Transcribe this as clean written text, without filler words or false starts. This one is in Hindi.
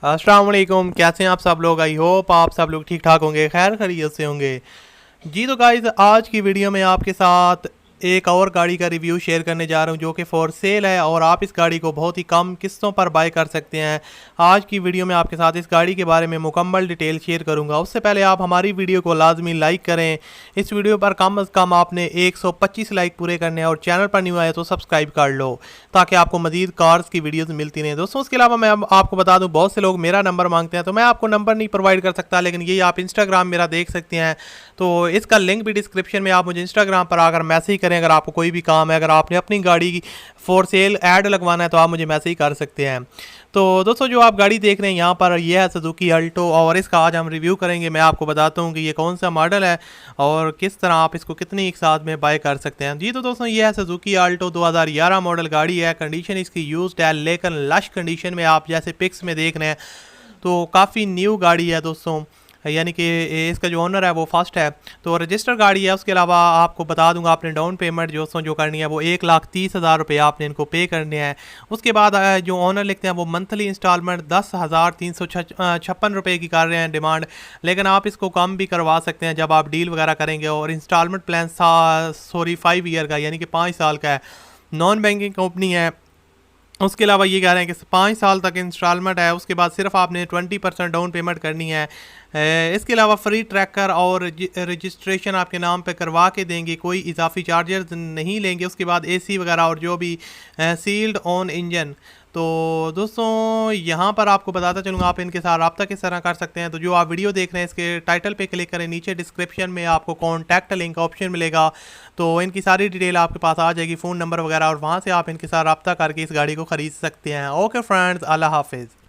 अस्सलाम वालेकुम, कैसे हैं आप सब लोग। आई होप आप सब लोग ठीक ठाक होंगे, खैर खैरियत से होंगे। जी तो गाइज, आज की वीडियो में आपके साथ एक और गाड़ी का रिव्यू शेयर करने जा रहा हूं जो कि फॉर सेल है और आप इस गाड़ी को बहुत ही कम किस्तों पर बाय कर सकते हैं। आज की वीडियो में आपके साथ इस गाड़ी के बारे में मुकम्मल डिटेल शेयर करूंगा। उससे पहले आप हमारी वीडियो को लाजमी लाइक करें। इस वीडियो पर कम अज़ कम आपने 125 लाइक पूरे करने हैं और चैनल पर न्यू आए तो सब्सक्राइब कर लो ताकि आपको मजीद कार्स की वीडियोस मिलती रहें। दोस्तों, उसके अलावा मैं अब आपको बता दूं, बहुत से लोग मेरा नंबर मांगते हैं तो मैं आपको नंबर नहीं प्रोवाइड कर सकता, लेकिन ये आप इंस्टाग्राम मेरा देख सकते हैं। तो इसका लिंक भी डिस्क्रिप्शन में, आप मुझे इंस्टाग्राम पर आकर मैसेज करें अगर आपको कोई भी काम है। अगर आपने अपनी गाड़ी की फॉर सेल ऐड लगवाना है तो आप मुझे मैसेज कर सकते हैं। तो दोस्तों, जो आप गाड़ी देख रहे हैं यहाँ पर, ये है सुजुकी अल्टो और इसका आज हम रिव्यू करेंगे। मैं आपको बताता हूँ कि ये कौन सा मॉडल है और किस तरह आप इसको कितनी एक साथ में बाय कर सकते हैं। जी तो दोस्तों, ये है सुजुकी अल्टो 2011 मॉडल गाड़ी है। कंडीशन इसकी यूज्ड है, लेकिन लश कंडीशन में आप जैसे पिक्स में देख रहे हैं तो काफ़ी न्यू गाड़ी है दोस्तों। यानी कि इसका जो ओनर है वो फर्स्ट है, तो रजिस्टर गाड़ी है। उसके अलावा आपको बता दूंगा, आपने डाउन पेमेंट जो करनी है वो 1,30,000 रुपये आपने इनको पे करने हैं। उसके बाद जो ओनर लिखते हैं वो मंथली इंस्टॉलमेंट 10,356 रुपये की कर रहे हैं डिमांड, लेकिन आप इसको कम भी करवा सकते हैं जब आप डील वगैरह करेंगे। और इंस्टॉलमेंट प्लान 5 ईयर का यानी कि 5 साल का है। नॉन बैंकिंग कंपनी है। उसके अलावा ये कह रहे हैं कि 5 साल तक इंस्टॉलमेंट है, उसके बाद सिर्फ आपने 20% डाउन पेमेंट करनी है। इसके अलावा फ्री ट्रैकर और रजिस्ट्रेशन आपके नाम पे करवा के देंगे, कोई इजाफी चार्जेस नहीं लेंगे। उसके बाद एसी वगैरह और जो भी सील्ड ऑन इंजन। तो दोस्तों, यहाँ पर आपको बताता चलूँगा आप इनके साथ रब्ता किस तरह कर सकते हैं। तो जो आप वीडियो देख रहे हैं इसके टाइटल पे क्लिक करें, नीचे डिस्क्रिप्शन में आपको कॉन्टैक्ट लिंक ऑप्शन मिलेगा, तो इनकी सारी डिटेल आपके पास आ जाएगी, फ़ोन नंबर वगैरह, और वहाँ से आप इनके साथ रब्ता करके इस गाड़ी को ख़रीद सकते हैं। ओके फ्रेंड्स, अल्लाह हाफिज़।